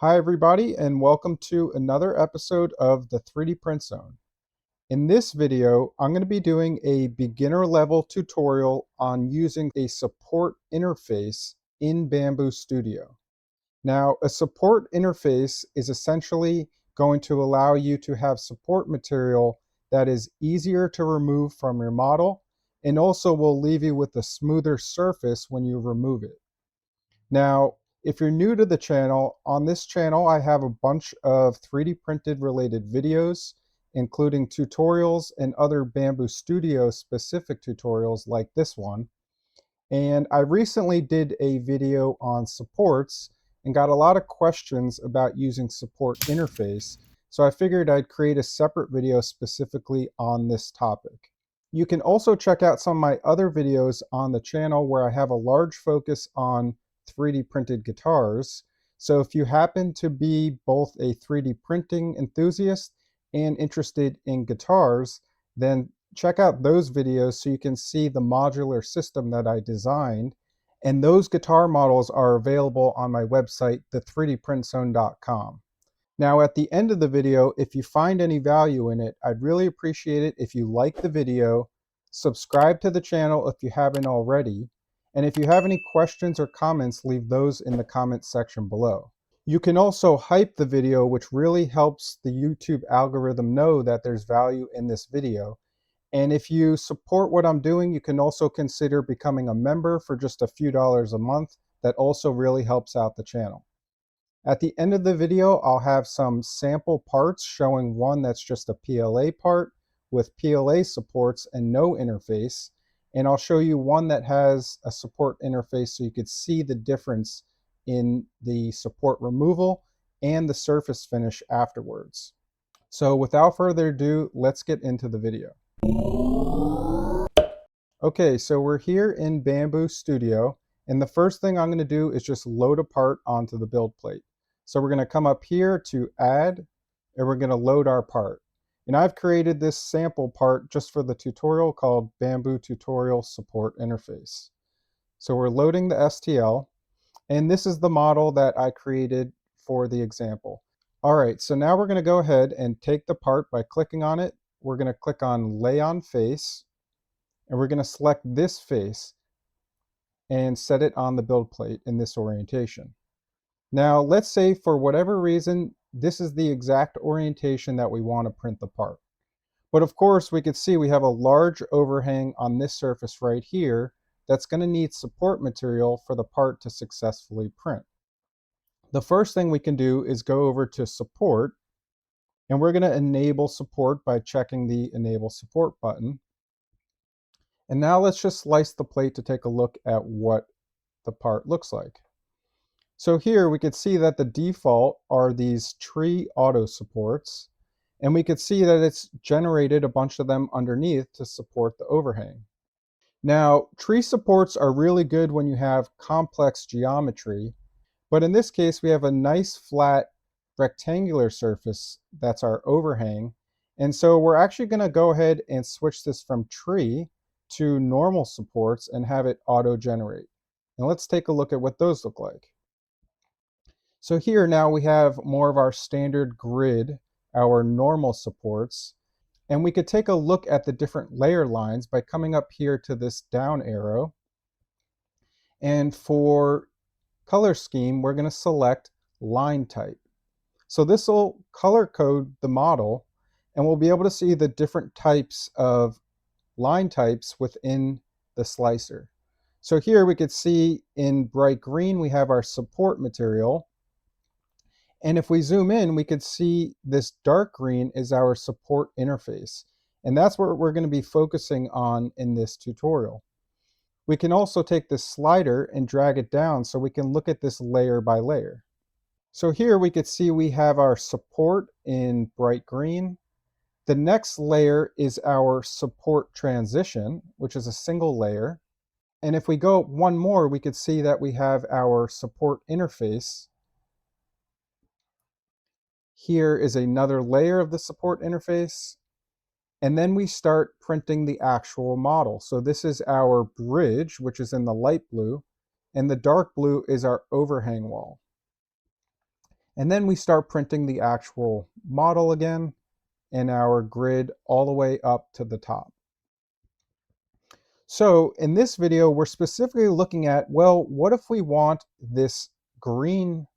Hi everybody, and welcome to another episode of the 3D Print Zone. In this video, I'm going to be doing a beginner level tutorial on using a support interface in Bambu Studio. Now, a support interface is essentially going to allow you to have support material that is easier to remove from your model and also will leave you with a smoother surface when you remove it. Now, if you're new to the channel, on this channel I have a bunch of 3D printed related videos, including tutorials and other Bambu Studio specific tutorials like this one. And I recently did a video on supports and got a lot of questions about using support interface, so I figured I'd create a separate video specifically on this topic. You can also check out some of my other videos on the channel where I have a large focus on 3D printed guitars. So if you happen to be both a 3D printing enthusiast and interested in guitars, then check out those videos so you can see the modular system that I designed. And those guitar models are available on my website, the3dprintzone.com. Now at the end of the video, if you find any value in it, I'd really appreciate it if you like the video, subscribe to the channel if you haven't already, and if you have any questions or comments, leave those in the comments section below. You can also hype the video, which really helps the YouTube algorithm know that there's value in this video. And if you support what I'm doing, you can also consider becoming a member for just a few dollars a month. That also really helps out the channel. At the end of the video, I'll have some sample parts showing one that's just a PLA part with PLA supports and no interface. And I'll show you one that has a support interface so you could see the difference in the support removal and the surface finish afterwards. So without further ado, let's get into the video. Okay, so we're here in Bambu Studio, and the first thing I'm going to do is just load a part onto the build plate. So we're going to come up here to add, and we're going to load our part. And I've created this sample part just for the tutorial called Bambu Tutorial Support Interface. So we're loading the STL, and this is the model that I created for the example. All right, so now we're going to go ahead and take the part by clicking on it. We're going to click on Lay on Face, and we're going to select this face and set it on the build plate in this orientation. Now, let's say for whatever reason, this is the exact orientation that we want to print the part. But of course, we could see we have a large overhang on this surface right here that's going to need support material for the part to successfully print. The first thing we can do is go over to Support, and we're going to enable support by checking the Enable Support button. And now let's just slice the plate to take a look at what the part looks like. So here we could see that the default are these tree auto supports, and we could see that it's generated a bunch of them underneath to support the overhang. Now, tree supports are really good when you have complex geometry, but in this case we have a nice flat rectangular surface that's our overhang, and so we're actually going to go ahead and switch this from tree to normal supports and have it auto-generate. And let's take a look at what those look like. So here now we have more of our standard grid, our normal supports, and we could take a look at the different layer lines by coming up here to this down arrow. And for color scheme, we're going to select line type. So this will color code the model, and we'll be able to see the different types of line types within the slicer. So here we could see in bright green we have our support material, and if we zoom in we could see this dark green is our support interface, and that's what we're going to be focusing on in this tutorial. We can also take this slider and drag it down so we can look at this layer by layer. So here we could see we have our support in bright green. The next layer is our support transition, which is a single layer. And if we go one more, we could see that we have our support interface. Here is another layer of the support interface. And then we start printing the actual model. So this is our bridge, which is in the light blue, and the dark blue is our overhang wall. And then we start printing the actual model again and our grid all the way up to the top. So in this video, we're specifically looking at, well, what if we want this green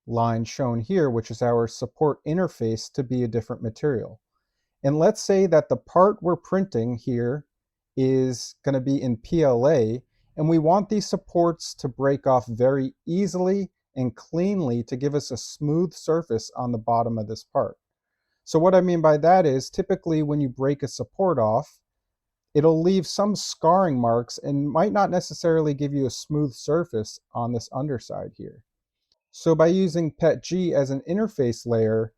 line shown here, which is our support interface, to be a different material? And let's say that the part we're printing here is going to be in PLA, and we want these supports to break off very easily and cleanly to give us a smooth surface on the bottom of this part. So what I mean by that is, typically when you break a support off, it'll leave some scarring marks and might not necessarily give you a smooth surface on this underside here. So by using PETG as an interface layer,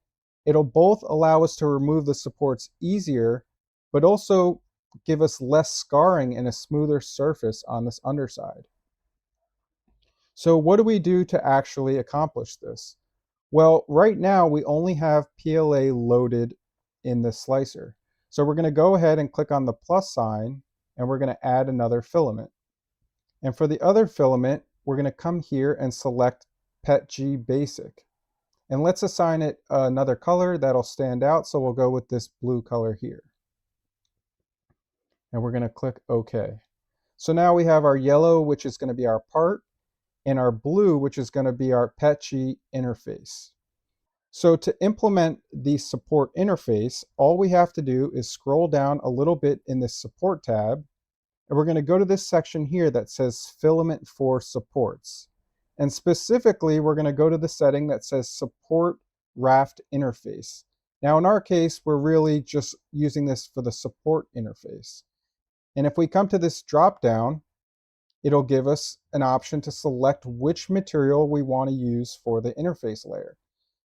it'll both allow us to remove the supports easier, but also give us less scarring and a smoother surface on this underside. So what do we do to actually accomplish this? Well, right now we only have PLA loaded in the slicer. So we're going to go ahead and click on the plus sign, and we're going to add another filament. And for the other filament, we're going to come here and select PETG Basic. And let's assign it another color that'll stand out. So we'll go with this blue color here. And we're going to click OK. So now we have our yellow, which is going to be our part, and our blue, which is going to be our PETG interface. So to implement the support interface, all we have to do is scroll down a little bit in this support tab, and we're going to go to this section here that says filament for supports. And specifically, we're going to go to the setting that says support raft interface. Now in our case, we're really just using this for the support interface. And if we come to this drop down, it'll give us an option to select which material we want to use for the interface layer.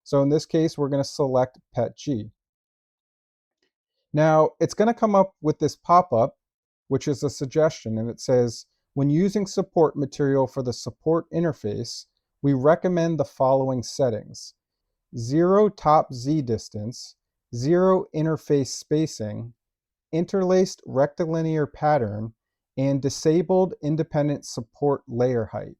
So in this case, we're going to select PETG. Now, it's going to come up with this pop-up, which is a suggestion, and it says, when using support material for the support interface, we recommend the following settings: 0 top Z distance, 0 interface spacing, interlaced rectilinear pattern, and disabled independent support layer height.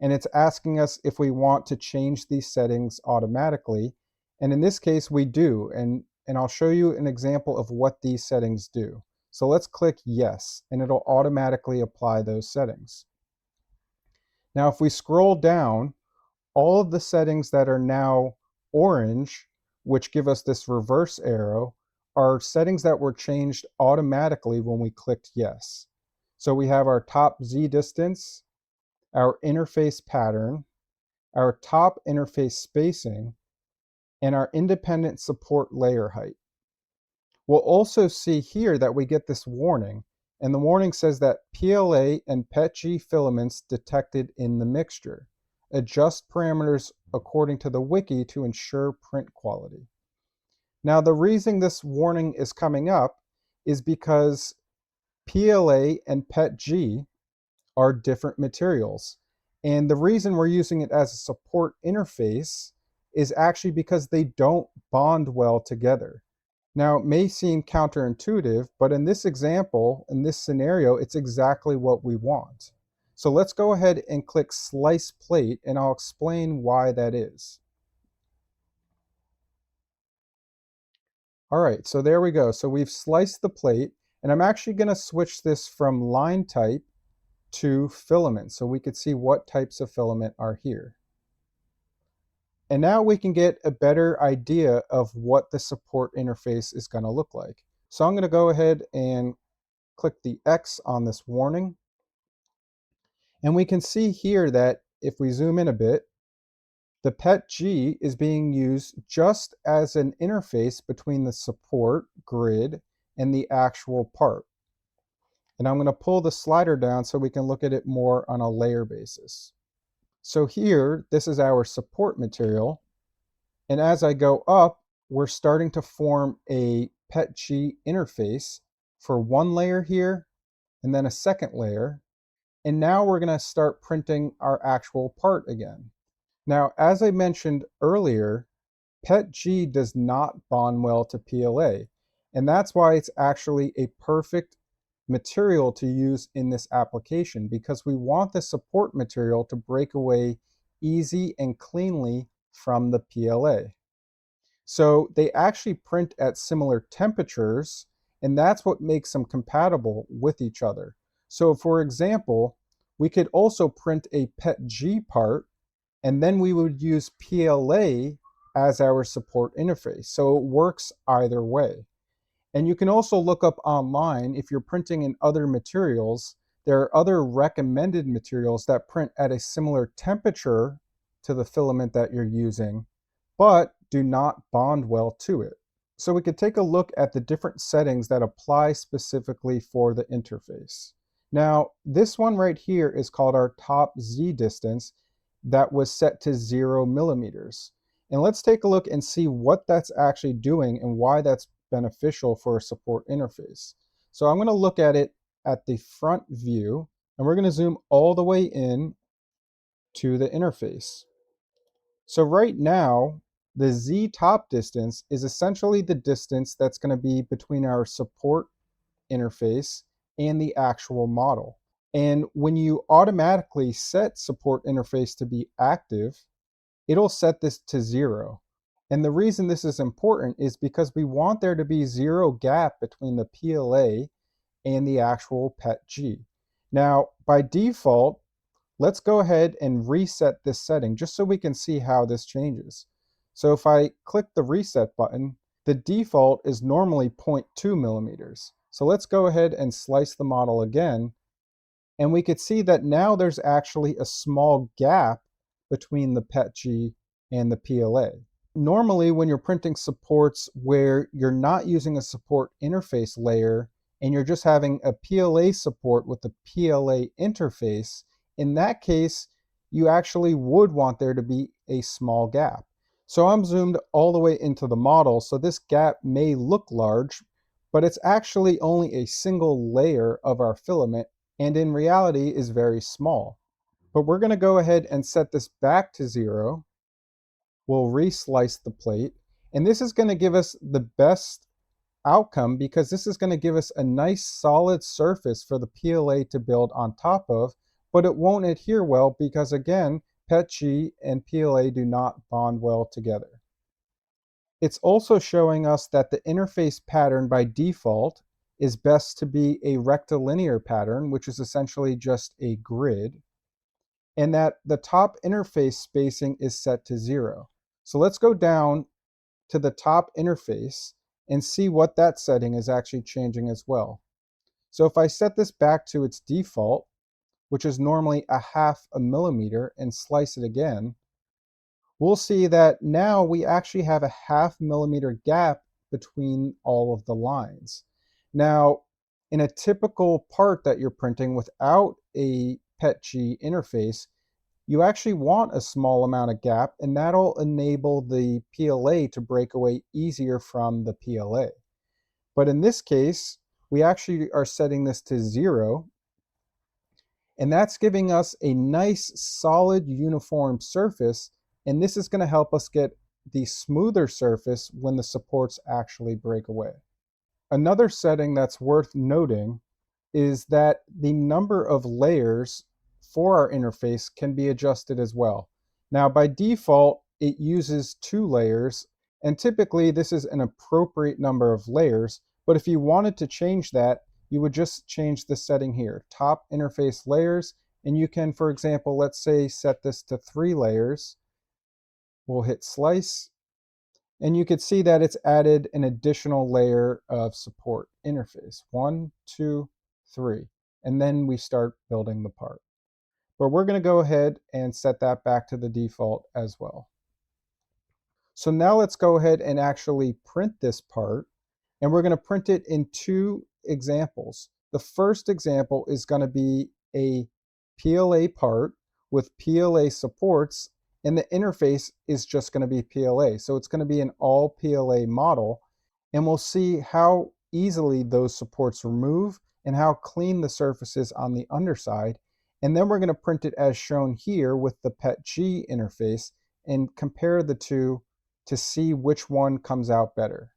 And it's asking us if we want to change these settings automatically. And in this case, we do. And I'll show you an example of what these settings do. So let's click yes, and it'll automatically apply those settings. Now, if we scroll down, all of the settings that are now orange, which give us this reverse arrow, are settings that were changed automatically when we clicked yes. So we have our top Z distance, our interface pattern, our top interface spacing, and our independent support layer height. We'll also see here that we get this warning, and the warning says that PLA and PETG filaments detected in the mixture. Adjust parameters according to the wiki to ensure print quality. Now, the reason this warning is coming up is because PLA and PETG are different materials. And the reason we're using it as a support interface is actually because they don't bond well together. Now, it may seem counterintuitive, but in this example, in this scenario, it's exactly what we want. So let's go ahead and click Slice Plate, and I'll explain why that is. All right, so there we go. So we've sliced the plate, and I'm actually going to switch this from line type to filament so we could see what types of filament are here. And now we can get a better idea of what the support interface is going to look like. So I'm going to go ahead and click the X on this warning. And we can see here that if we zoom in a bit, the PETG is being used just as an interface between the support grid and the actual part. And I'm going to pull the slider down so we can look at it more on a layer basis. So here, this is our support material. And as I go up, we're starting to form a PETG interface for one layer here, and then a second layer. And now we're going to start printing our actual part again. Now, as I mentioned earlier, PETG does not bond well to PLA, and that's why it's actually a perfect material to use in this application, because we want the support material to break away easy and cleanly from the PLA. So they actually print at similar temperatures, and that's what makes them compatible with each other. So for example, we could also print a PETG part, and then we would use PLA as our support interface. So it works either way. And you can also look up online, if you're printing in other materials, there are other recommended materials that print at a similar temperature to the filament that you're using, but do not bond well to it. So we could take a look at the different settings that apply specifically for the interface. Now, this one right here is called our top Z distance that was set to 0 millimeters. And let's take a look and see what that's actually doing and why that's beneficial for a support interface. So I'm going to look at it at the front view, and we're going to zoom all the way in to the interface. So right now, the Z top distance is essentially the distance that's going to be between our support interface and the actual model. And when you automatically set support interface to be active, it'll set this to 0. And the reason this is important is because we want there to be 0 gap between the PLA and the actual PETG. Now, by default, let's go ahead and reset this setting just so we can see how this changes. So if I click the reset button, the default is normally 0.2 millimeters. So let's go ahead and slice the model again, and we could see that now there's actually a small gap between the PETG and the PLA. Normally, when you're printing supports where you're not using a support interface layer and you're just having a PLA support with the PLA interface, in that case, you actually would want there to be a small gap. So I'm zoomed all the way into the model, so this gap may look large, but it's actually only a single layer of our filament, and in reality is very small. But we're going to go ahead and set this back to 0. We'll re-slice the plate, and this is going to give us the best outcome because this is going to give us a nice solid surface for the PLA to build on top of, but it won't adhere well because again, PETG and PLA do not bond well together. It's also showing us that the interface pattern by default is best to be a rectilinear pattern, which is essentially just a grid, and that the top interface spacing is set to 0. So let's go down to the top interface and see what that setting is actually changing as well. So if I set this back to its default, which is normally a 0.5 millimeter, and slice it again, we'll see that now we actually have a 0.5 millimeter gap between all of the lines. Now, in a typical part that you're printing without a PETG interface, you actually want a small amount of gap, and that'll enable the PLA to break away easier from the PLA. But in this case, we actually are setting this to 0, and that's giving us a nice, solid, uniform surface, and this is going to help us get the smoother surface when the supports actually break away. Another setting that's worth noting is that the number of layers for our interface can be adjusted as well. Now, by default, it uses 2 layers, and typically this is an appropriate number of layers, but if you wanted to change that, you would just change the setting here, top interface layers, and you can, for example, let's say set this to 3 layers. We'll hit slice, and you could see that it's added an additional layer of support interface. 1, 2, 3. And then we start building the part. But we're going to go ahead and set that back to the default as well. So now let's go ahead and actually print this part. And we're going to print it in 2 examples. The first example is going to be a PLA part with PLA supports, and the interface is just going to be PLA. So it's going to be an all PLA model, and we'll see how easily those supports remove and how clean the surface is on the underside. And then we're going to print it as shown here with the PETG interface and compare the two to see which one comes out better.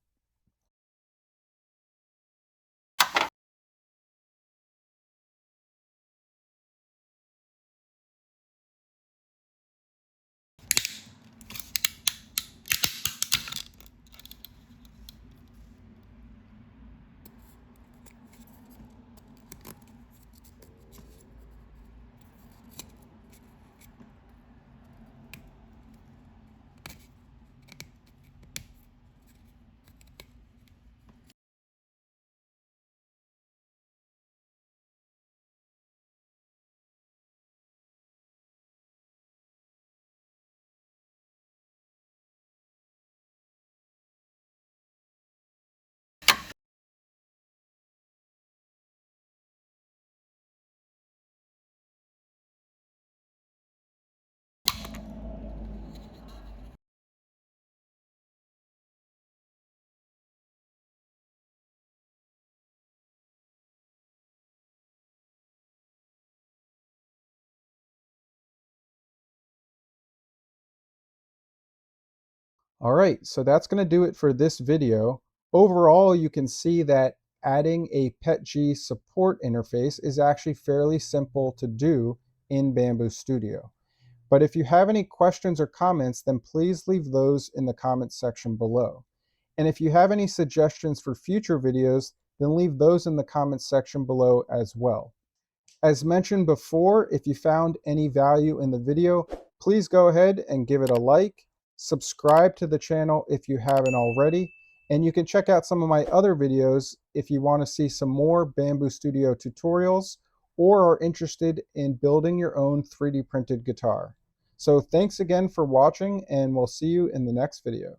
All right, so that's going to do it for this video. Overall, you can see that adding a PETG support interface is actually fairly simple to do in Bambu Studio. But if you have any questions or comments, then please leave those in the comments section below. And if you have any suggestions for future videos, then leave those in the comments section below as well. As mentioned before, if you found any value in the video, please go ahead and give it a like, subscribe to the channel if you haven't already, and you can check out some of my other videos if you want to see some more Bambu Studio tutorials or are interested in building your own 3D printed guitar. So thanks again for watching, and we'll see you in the next video.